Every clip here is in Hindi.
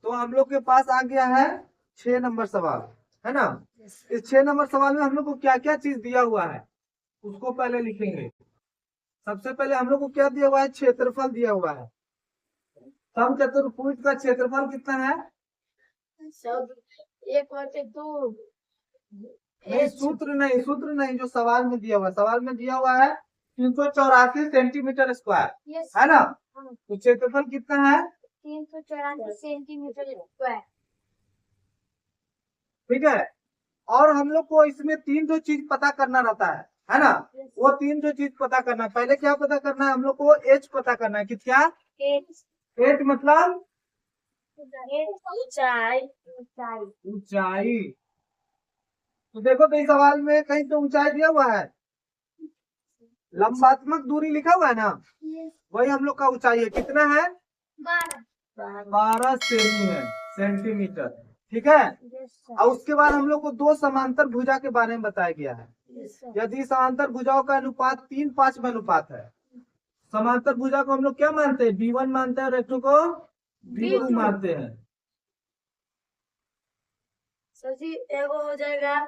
तो हम लोग के पास आ गया है 6 नंबर सवाल, है ना। इस 6 नंबर सवाल में हम लोग को क्या क्या चीज दिया हुआ है उसको पहले लिखेंगे। सबसे पहले हम लोग को क्या दिया हुआ है, क्षेत्रफल दिया हुआ है। समचतुर्भुज का क्षेत्रफल कितना है? सब 1/2। नहीं, सूत्र नहीं, जो सवाल में दिया हुआ है। सवाल में दिया हुआ है 384 सेंटीमीटर स्क्वायर, है ना। तो क्षेत्रफल कितना है? 384 सेंटीमीटर स्क्वायर। ठीक है। और हम लोग को इसमें 3 जो चीज पता करना रहता है ना। वो 3 जो चीज पता करना है, पहले क्या पता करना है हम लोग को? एच पता करना है। क्या एच मतलब? ऊंचाई। ऊंचाई। तो देखो, तो इस सवाल में कहीं तो ऊंचाई दिया हुआ है, लंबात्मक दूरी लिखा हुआ है ना, वही हम लोग का ऊंचाई है। कितना है? 12 सेंटीमीटर। ठीक है। और उसके बाद हम लोग को 2 समांतर भुजा के बारे में बताया गया है। यदि समांतर भुजाओं का अनुपात 3:5 में अनुपात है, समांतर भुजा को हम लोग क्या मानते हैं? B1 मानते हैं और एक को B2 मानते हैं। सर जी एगो हो जाएगा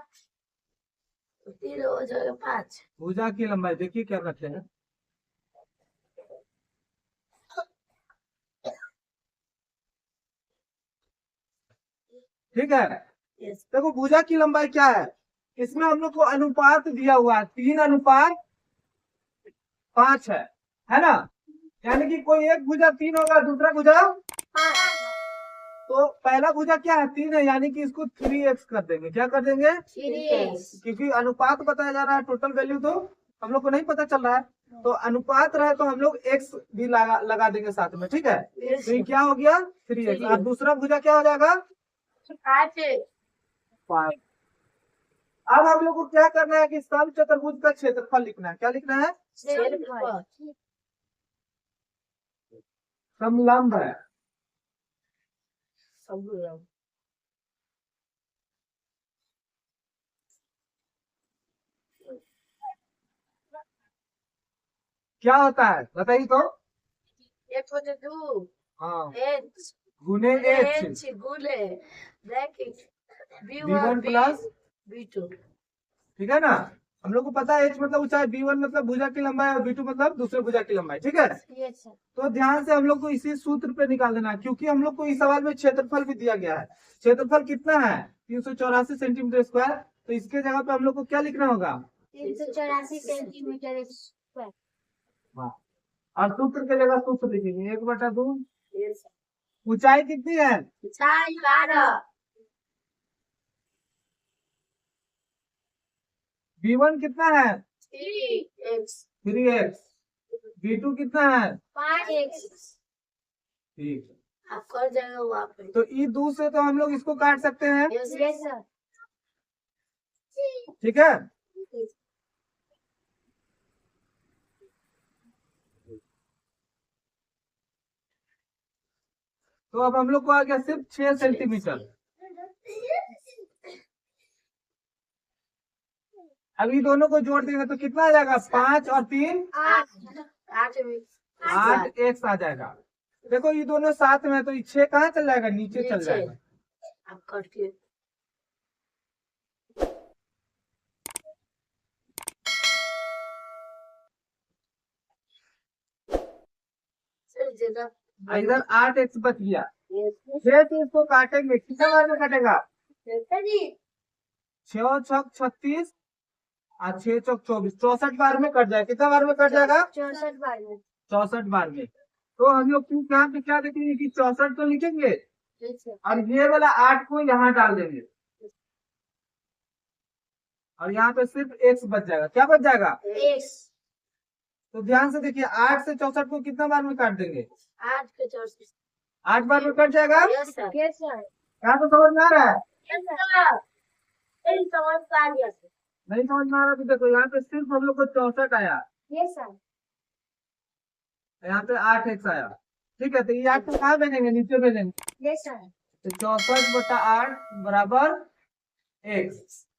3 हो जाएगा 5। भुजा की लंबाई देखिए क्या करते हैं। ठीक है। देखो भुजा की लंबाई क्या है, इसमें हम लोग को अनुपात दिया हुआ है 3:5 है ना। यानी कि कोई एक भुजा 3 होगा, दूसरा भुजा 5। तो पहला भुजा क्या है? 3 है, यानी कि इसको 3x कर देंगे। क्या कर देंगे? 3x। क्योंकि अनुपात बताया जा रहा है, टोटल वैल्यू तो हम लोग को नहीं पता चल रहा है। तो अनुपात रहे तो हम लोग x भी लगा देंगे साथ में। ठीक है। तो ये क्या हो गया? 3x। और दूसरा भुजा क्या हो जाएगा? 5। अब हम लोग को क्या करना है कि समचतुर्भुज का क्षेत्रफल लिखना है। क्या लिखना है? समलंब है। क्या होता है बताइए तो। 1/2 हाँ, h गुने एच गुने ब्रैकेट B1 प्लस B2। ठीक है ना। हम लोग को पता है एच मतलब ऊंचाई, B1 मतलब भुजा की लंबाई और B2 मतलब दूसरे भुजा की लंबाई। ठीक है। तो ध्यान से हम लोग को इसी सूत्र पे निकाल देना है, क्योंकि हम लोग को इस सवाल में क्षेत्रफल भी दिया गया है। क्षेत्रफल कितना है? 384 सेंटीमीटर स्क्वायर। तो इसके जगह पे हम लोग को क्या लिखना होगा? 384 सेंटीमीटर स्क्वायर। और सूत्र के जगह सूत्र लिखेंगे 1/2। ऊंचाई कितनी है? ऊंचाई 12। B1 कितना है? 3x। B2 कितना है? 5x। ठीक। आप कर जाएगा वहाँ पे। तो ई 2 से तो हम लोग इसको काट सकते हैं। Yes sir. ठीक है। तो अब हम लोग को आ गया सिर्फ 6 सेंटीमीटर। अभी दोनों को जोड़ देंगे तो कितना आ जाएगा? 5 और 3 8 x आ जाएगा। देखो ये दोनों साथ में है तो 6 कहाँ चल जाएगा? नीचे चल जाएगा। आप करके इधर 8x बच गया। 6 से इसको काटेंगे, कितना बार में कटेगा? 6 छक 36 और 6 चौक 24, 64 बार में कट जाएगा। कितना बार में कट जाएगा? 64 बार में। 64 बार में। तो हम लोग यहाँ पे क्या देखेंगे कि 64 तो लिखेंगे और ये वाला 8 को यहाँ डाल देंगे और यहाँ पे सिर्फ x बच जाएगा। क्या बच जाएगा? x। तो ध्यान से देखिए, 8 से 64 को कितना बार में काट देंगे? 8 के 64। 8 बार में कट जाएगा। Yes sir. Yes sir. यहाँ तो समझ में आ रहा है? Yes sir. समझ पा गया। नहीं समझ में आ रहा तो देखो, यहाँ पे सिर्फ हम लोग को 64 आया, यस सर। यहाँ पे 8x आया। ठीक है। तो ये 8 को कहाँ भेजेंगे? नीचे भेजेंगे। Yes sir. तो 64/8 बराबर x।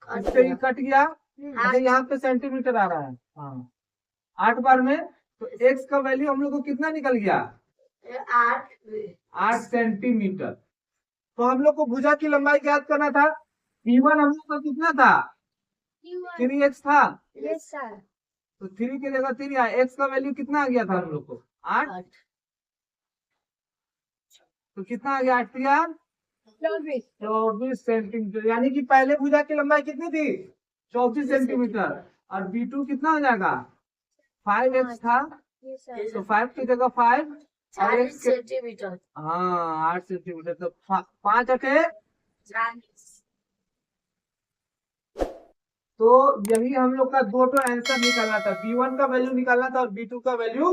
इससे ये कट गया। अच्छा, यहाँ पे सेंटीमीटर आ रहा है। हाँ, 8 बार में तो x का वैल्यू हम लोग को कितना निकल गया? 8 8 सेंटीमीटर। तो हम लोग को भुजा की लंबाई ज्ञात करना था। B1 हम लोग का कितना था, 3x था, यस सर। तो 3 की जगह 3 आया, x का वैल्यू कितना आ गया था हम लोग को 8, 8 तो कितना आ गया 8 या 24 सेंटीमीटर, यानी कि पहले भुजा की लंबाई कितनी थी 34 सेंटीमीटर, और B2 कितना हो जाएगा 5x था, यस सर। तो 5 की जगह 5 और 40 x के, सेंटीमीटर। हाँ 8 सेंटीमीटर, तो 5 अठे, 40। तो यही हम लोग का दो तो आंसर निकालना था, B1 का वैल्यू निकालना था और B2 का वैल्यू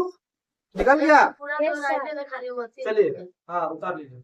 निकल गया। पूरा तो राइट में खाली हुआ थी। चलिए हाँ उतार लीजिए।